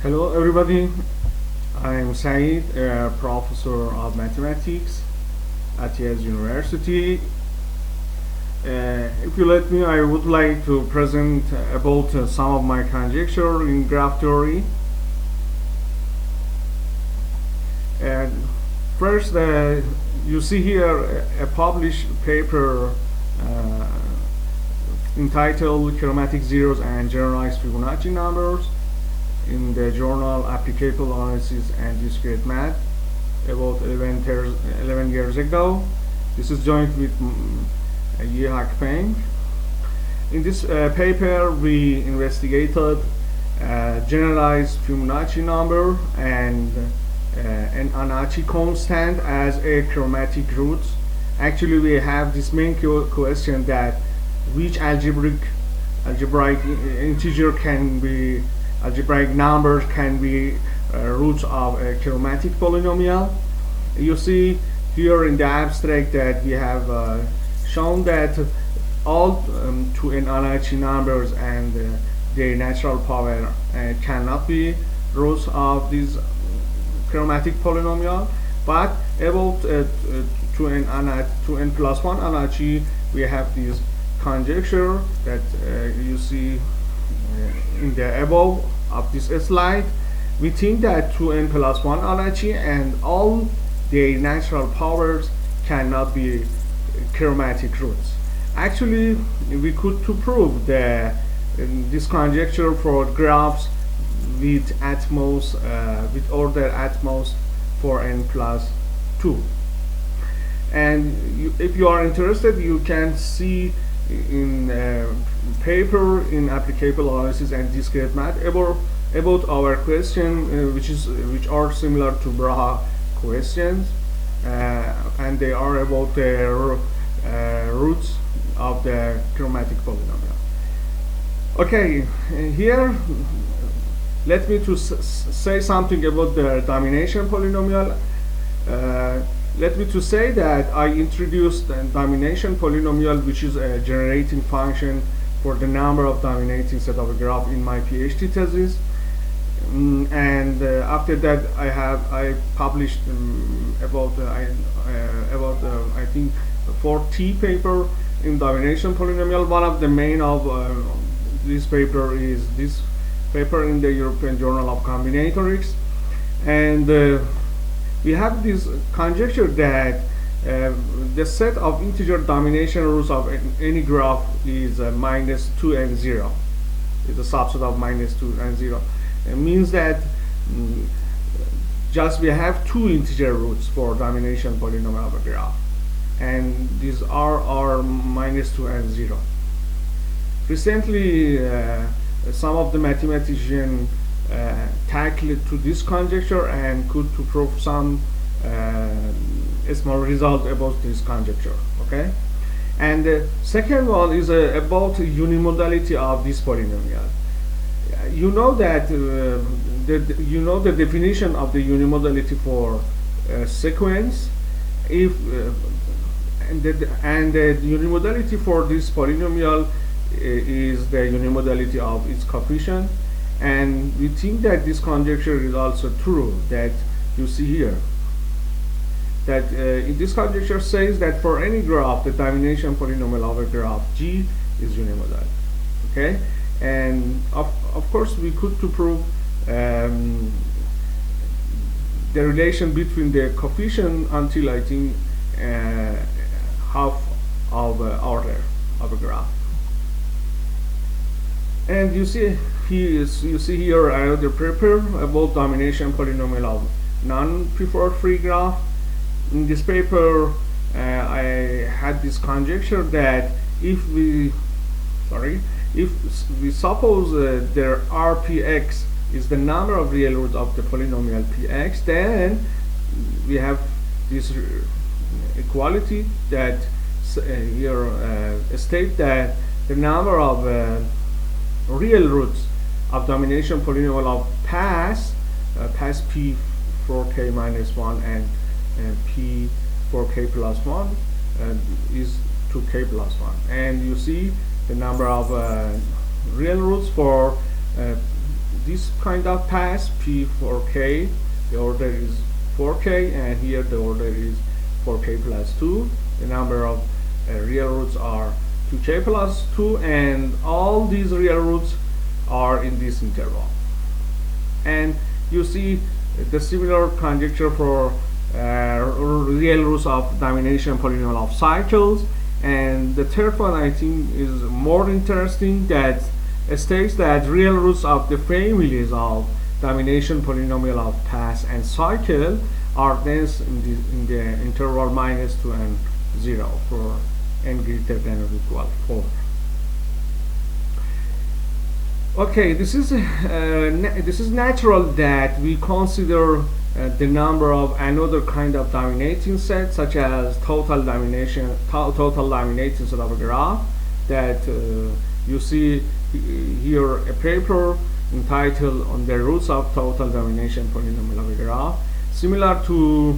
Hello everybody, I'm Saeid, a professor of mathematics at Yale University. If you let me, I would like to present about some of my conjecture in graph theory. And first, you see here a published paper entitled Chromatic Zeros and Generalized Fibonacci Numbers in the journal Applicable Analysis and Discrete Math about 11 years ago. This is joint with Yi Hak Peng. In this paper, we investigated generalized Fibonacci number and an Anacci constant as a chromatic root. Actually, we have this main question that which algebraic integer can be algebraic numbers can be roots of a chromatic polynomial. You see here in the abstract that we have shown that all 2n Anacci numbers and their natural power cannot be roots of this chromatic polynomial, but about 2n plus 1 Anacci, we have this conjecture that you see in the above of this slide. We think that 2n plus 1 Anacci and all their natural powers cannot be chromatic roots. Actually, we could to prove this conjecture for graphs with with order at most 4n plus 2. And if you are interested, you can see in paper in Applicable Analysis and Discrete Math about our question, which are similar to Braha questions, and they are about the roots of the chromatic polynomial. Okay, here let me to say something about the domination polynomial. Let me to say that I introduced the domination polynomial, which is a generating function for the number of dominating set of a graph in my PhD thesis. And after that, I published about I think 4T paper in domination polynomial. One of the main of this paper is this paper in the European Journal of Combinatorics, and we have this conjecture that the set of integer domination roots of any graph is minus 2 and 0. It's a subset of minus 2 and 0. It means that just we have two integer roots for domination polynomial of a graph, and these are minus 2 and 0. Recently, some of the mathematicians tackled to this conjecture and could to prove some small result about this conjecture. Okay, and the second one is about unimodality of this polynomial. You know that the definition of the unimodality for sequence. If and the unimodality for this polynomial is the unimodality of its coefficient. And we think that this conjecture is also true, that you see here. That in this conjecture says that for any graph, the domination polynomial of a graph G is unimodal. Okay, and of course we could to prove the relation between the coefficient until I think half of order of a graph. And you see here another paper about domination polynomial of non-preferred free graph. In this paper, I had this conjecture that if we suppose there Rpx is the number of real roots of the polynomial px, then we have this equality that here state that the number of real roots of domination polynomial of pass p 4k minus 1 and p 4k plus 1 is 2k plus 1, and you see the number of real roots for this kind of pass P for K. The order is 4K, and here the order is 4K plus 2. The number of real roots are 2K plus 2, and all these real roots are in this interval. And you see the similar conjecture for real roots of dimension polynomial of cycles. And the third one I think is more interesting, that states that real roots of the families of dimension polynomial of path and cycle are dense in the interval -2 and 0 for n greater than or equal 4. Okay, this is natural that we consider the number of another kind of dominating set, such as total dominating set of a graph, that you see here a paper entitled On the Roots of Total Domination Polynomial of a Graph. Similar to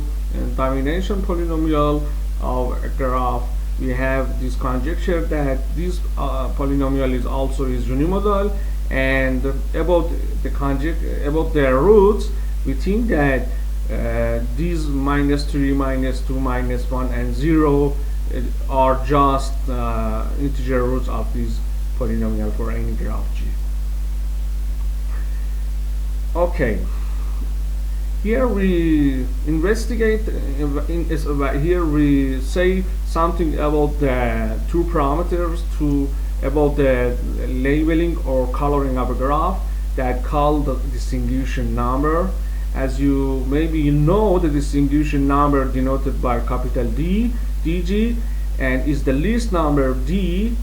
domination polynomial of a graph, we have this conjecture that this polynomial is also unimodal, and about their roots, we think that these -3, -2, -1, and 0 are just integer roots of this polynomial for any graph G. Okay, here we investigate, here we say something about the two parameters about the labeling or coloring of a graph, that called the distinguishing number. As you maybe know, the distinguishing number denoted by capital D, dg, and is the least number D,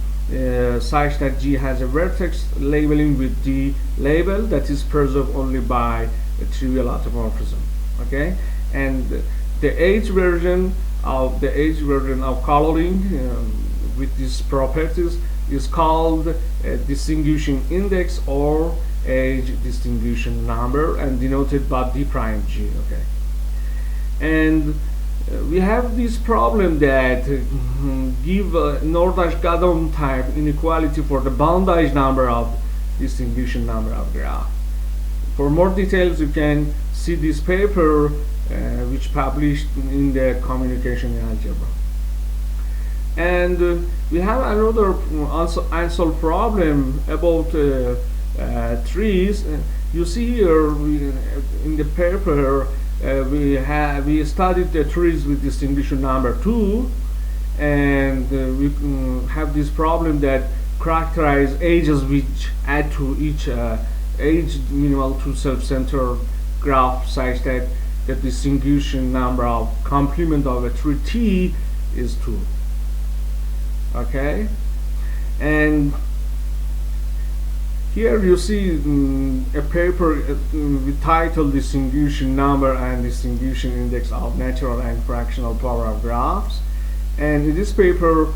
such that G has a vertex labeling with D label that is preserved only by a trivial automorphism. Okay, and the H version of coloring with these properties is called a distinguishing index or age distinguishing number, and denoted by D prime G. Okay, and we have this problem that give a Nordash-Gadon type inequality for the boundage number of distinguishing number of graph. For more details, you can see this paper which published in the Communication in Algebra. And we have another unsolved problem about trees. You see here in the paper we studied the trees with distinguishing number 2, and we have this problem that characterize ages which add to each age minimal to self-centered graph, such that the distinguishing number of complement of a tree T is 2. Okay, and here you see a paper with title Distinguishing Number and Distinguishing Index of Natural and Fractional Power of Graphs. And in this paper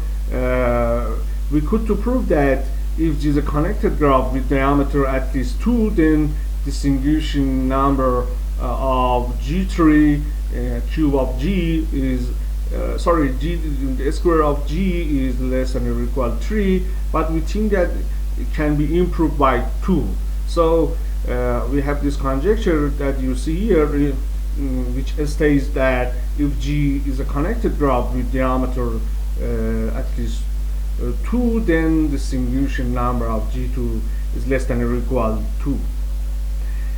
we could to prove that if G is a connected graph with diameter at least 2, then distinguishing number of G3 cube of G is the square of G is less than or equal 3, but we think that it can be improved by 2. So we have this conjecture that you see here, which states that if G is a connected graph with diameter at least 2, then the distinguishing number of G2 is less than or equal 2.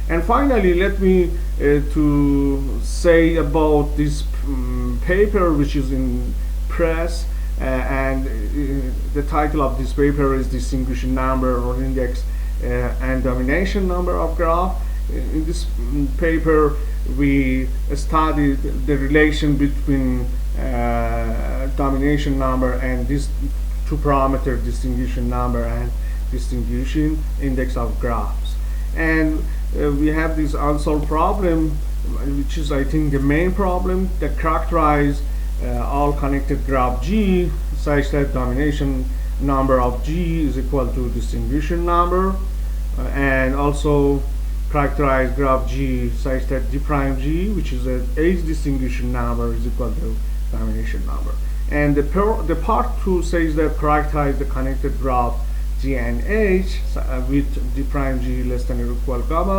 And finally, let me to say about this paper which is in press, and the title of this paper is Distinguishing Number or Index and Domination Number of Graph. In this paper we studied the relation between domination number and this two parameter distinguishing number and distinguishing index of graphs. And we have this unsolved problem, which is I think the main problem, that characterize all connected graph G such that domination number of G is equal to distinguishing number, and also characterize graph G such that D prime G, which is an age distinguishing number, is equal to domination number. And the part 2 says that characterize the connected graph G and H with d prime G less than or equal gamma.